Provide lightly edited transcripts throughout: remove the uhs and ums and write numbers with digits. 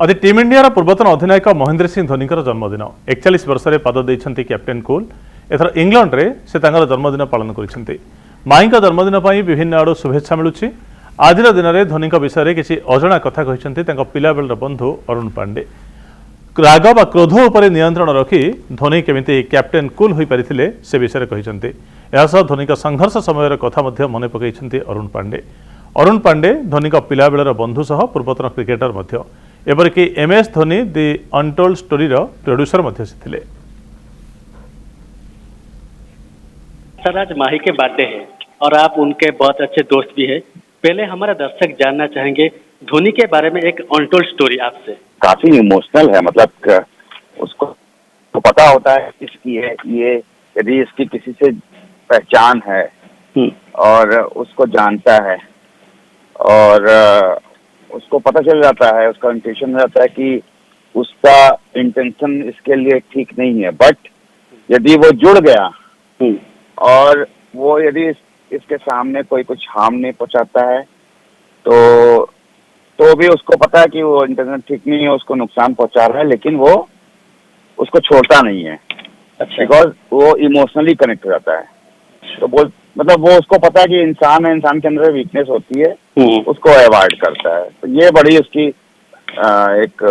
आज team India पूर्वतन अधिनायक महेंद्र सिंह धोनी जन्मदिन 41 वर्ष में पद देते कैप्टेन कूल एथर इंग्लैंड रे से जन्मदिन पालन कर माई जन्मदिन पर विभिन्न आड़ शुभेच्छा मिलूँ। आज दिन में धोनी विषय में किसी अजणा कथा कहते पिलाबेल बंधु अरुण पांडे राग बा क्रोध उपर नियंत्रण रखी धोनी केमिति कैप्टेन कूल हो पारिथिले से विषय कहते धोनी संघर्ष समय कथा मन पकई अरुण पांडे धोनी पिलाबेलर बंधु सह पूर्वतन क्रिकेटर एपरिक MS धोनी दि अनटोल्ड स्टोरी प्रोड्यूसर थे। सर आज माही के बर्थडे है और आप उनके बहुत अच्छे दोस्त भी हैं। पहले हमारा दर्शक जानना चाहेंगे धोनी के बारे में एक अनटोल्ड स्टोरी आपसे। काफी इमोशनल है, मतलब उसको तो पता होता है इसकी है ये, यदि इसकी किसी से पहचान है और उसको जानता है और उसको पता चल जाता है, उसका इंटेंशन रहता है कि उसका इंटेंशन इसके लिए ठीक नहीं है, बट यदि वो जुड़ गया और वो यदि इसके सामने कोई कुछ हार्म नहीं पहुंचाता है तो भी उसको पता है कि वो इंटेंशन ठीक नहीं है, उसको नुकसान पहुंचा रहा है, लेकिन वो उसको छोड़ता नहीं है। अच्छा। बिकॉज वो इमोशनली कनेक्ट हो जाता है। तो वो मतलब वो उसको पता है कि इंसान है, इंसान के अंदर वीकनेस होती है, उसको अवॉइड करता है। तो ये बड़ी उसकी एक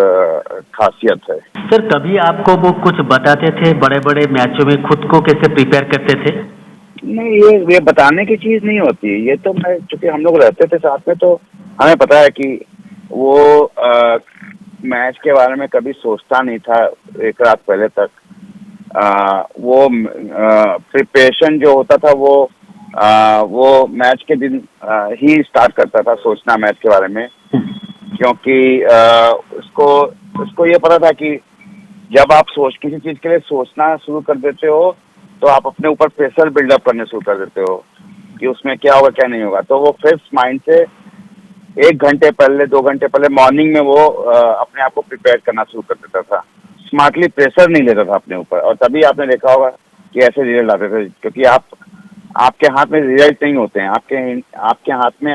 खासियत है। सर कभी आपको वो कुछ बताते थे बड़े बड़े मैचों में खुद को कैसे प्रिपेयर करते थे? नहीं, ये बताने की चीज नहीं होती। ये तो मैं चूंकि हम लोग रहते थे साथ में तो हमें पता है कि वो मैच के बारे में कभी सोचता नहीं था एक रात पहले तक। वो प्रिपरेशन जो होता था वो मैच के दिन ही स्टार्ट करता था सोचना मैच के बारे में, क्योंकि उसको ये पता था कि जब आप किसी चीज के लिए सोचना शुरू कर देते हो तो आप अपने ऊपर प्रेशर बिल्डअप करने शुरू कर देते हो कि उसमें क्या होगा क्या नहीं होगा। तो वो फिक्स माइंड से 1 घंटे पहले 2 घंटे पहले मॉर्निंग में वो अपने आप को प्रिपेयर करना शुरू कर देता था। स्मार्टली प्रेशर नहीं लेता था अपने ऊपर, और तभी आपने देखा होगा कि ऐसे रिजल्ट आते थे, क्योंकि आपके हाथ में रिजल्ट नहीं होते हैं, आपके हाथ में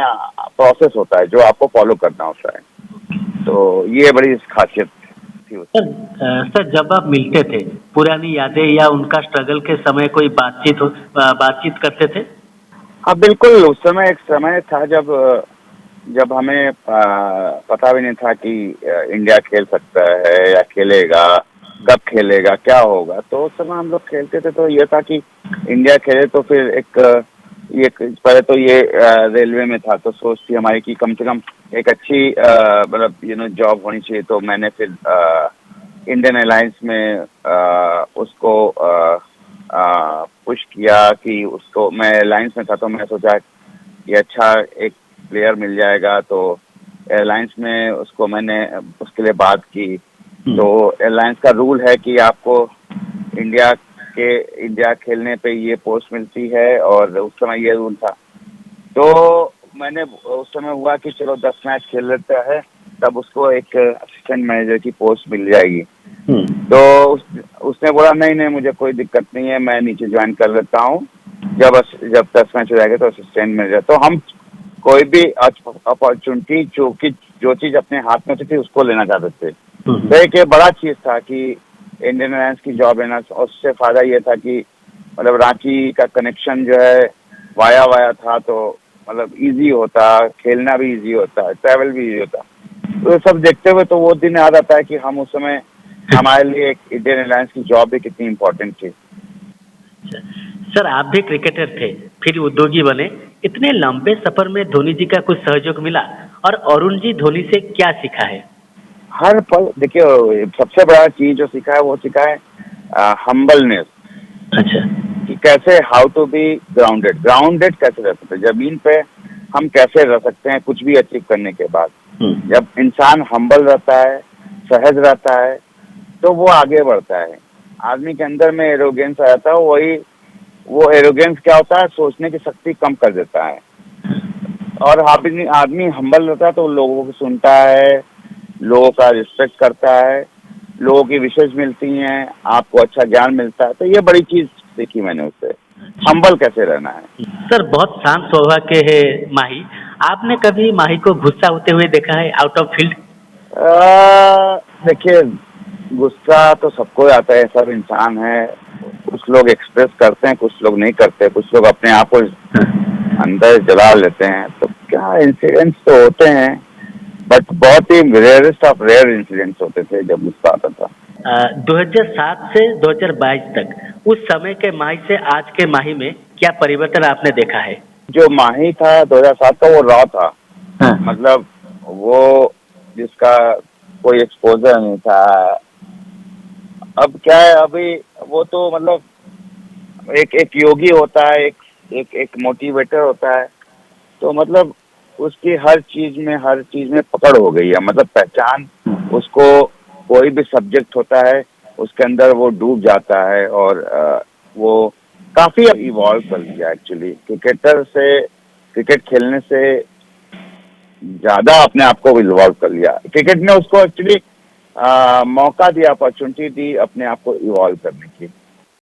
प्रोसेस होता है जो आपको फॉलो करना होता है। तो ये बड़ी खासियत थी। सर जब आप मिलते थे पुरानी यादें या उनका स्ट्रगल के समय कोई बातचीत करते थे? हाँ बिल्कुल। उस समय एक समय था जब हमें पता भी नहीं था कि इंडिया खेल सकता है या खेलेगा, कब खेलेगा, क्या होगा। तो उस समय हम लोग खेलते थे तो ये था कि इंडिया खेले तो फिर पहले तो ये रेलवे में था, तो सोच थी हमारी कि कम से कम एक अच्छी मतलब जॉब होनी चाहिए। तो मैंने फिर इंडियन एयरलाइंस में उसको पुश किया कि उसको, मैं एयरलाइंस में था तो मैं सोचा कि अच्छा एक प्लेयर मिल जाएगा। तो एयरलाइंस में उसको मैंने उसके लिए बात की। तो एयरलाइंस का रूल है कि आपको इंडिया खेलने पे ये पोस्ट मिलती है, और उस समय ये रूल था। तो मैंने उस समय हुआ कि चलो 10 मैच खेल लेता है, तब उसको एक असिस्टेंट मैनेजर की पोस्ट मिल जाएगी। तो उसने बोला नहीं मुझे कोई दिक्कत नहीं है, मैं नीचे ज्वाइन कर लेता हूँ, जब 10 मैच हो जाएगा तो असिस्टेंट मैनेजर। तो हम कोई भी अपॉर्चुनिटी जो चीज अपने हाथ में थी उसको लेना चाहते थे। तो एक बड़ा चीज था कि इंडियन एयरलाइंस की जॉब लेना, और उससे फायदा ये था कि मतलब रांची का कनेक्शन जो है वाया था, तो मतलब इजी होता, खेलना भी इजी होता है, ट्रैवल भी इजी होता। तो सब देखते हुए तो वो दिन याद आता है कि हम उस समय हमारे लिए एक इंडियन एयरलाइंस की जॉब भी कितनी इम्पोर्टेंट थी। सर आप भी क्रिकेटर थे फिर उद्योगी बने, इतने लंबे सफर में धोनी जी का कुछ सहयोग मिला, और अरुण जी धोनी से क्या सीखा है? हर पल देखिए, सबसे बड़ा चीज जो सीखा है वो सीखा है हम्बलनेस। अच्छा। कि कैसे हाउ टू बी ग्राउंडेड कैसे रह सकते हैं, जमीन पे हम कैसे रह सकते हैं कुछ भी अचीव करने के बाद। जब इंसान हम्बल रहता है, सहज रहता है, तो वो आगे बढ़ता है। आदमी के अंदर में एरोगेंस आ जाता है, वो एरोगेंस क्या होता है, सोचने की शक्ति कम कर देता है। और आदमी हम्बल रहता है तो लोगों को सुनता है, लोगों का रिस्पेक्ट करता है, लोगों की विशेष मिलती हैं, आपको अच्छा ज्ञान मिलता है। तो ये बड़ी चीज सीखी मैंने उससे, हम्बल कैसे रहना है। सर बहुत शांत स्वभाव के है माही, आपने कभी माही को गुस्सा होते हुए देखा है आउट ऑफ फील्ड? देखिए, गुस्सा तो सबको आता है, सब इंसान है। कुछ लोग एक्सप्रेस करते हैं, कुछ लोग नहीं करते, कुछ लोग अपने आप को अंदर जला लेते हैं। तो क्या इंसिडेंट्स तो होते हैं, बट बहुत ही रेयरेस्ट ऑफ रेयर इंसिडेंट्स होते थे जब गुस्सा आता था। 2007 से 2022 तक उस समय के माही से आज के माही में क्या परिवर्तन आपने देखा है? जो माही था 2007 का, वो रॉ था। हाँ। मतलब वो जिसका कोई एक्सपोजर नहीं था। अब क्या है, अभी वो तो मतलब एक योगी होता है, एक मोटिवेटर होता है। तो मतलब उसकी हर चीज में पकड़ हो गई है, मतलब पहचान। उसको कोई भी सब्जेक्ट होता है उसके अंदर वो डूब जाता है। और वो काफी इवॉल्व कर लिया एक्चुअली। क्रिकेट खेलने से ज्यादा अपने आप को इवॉल्व कर लिया। क्रिकेट ने उसको एक्चुअली मौका दिया, अपॉर्चुनिटी दी अपने आप को इवॉल्व करने की।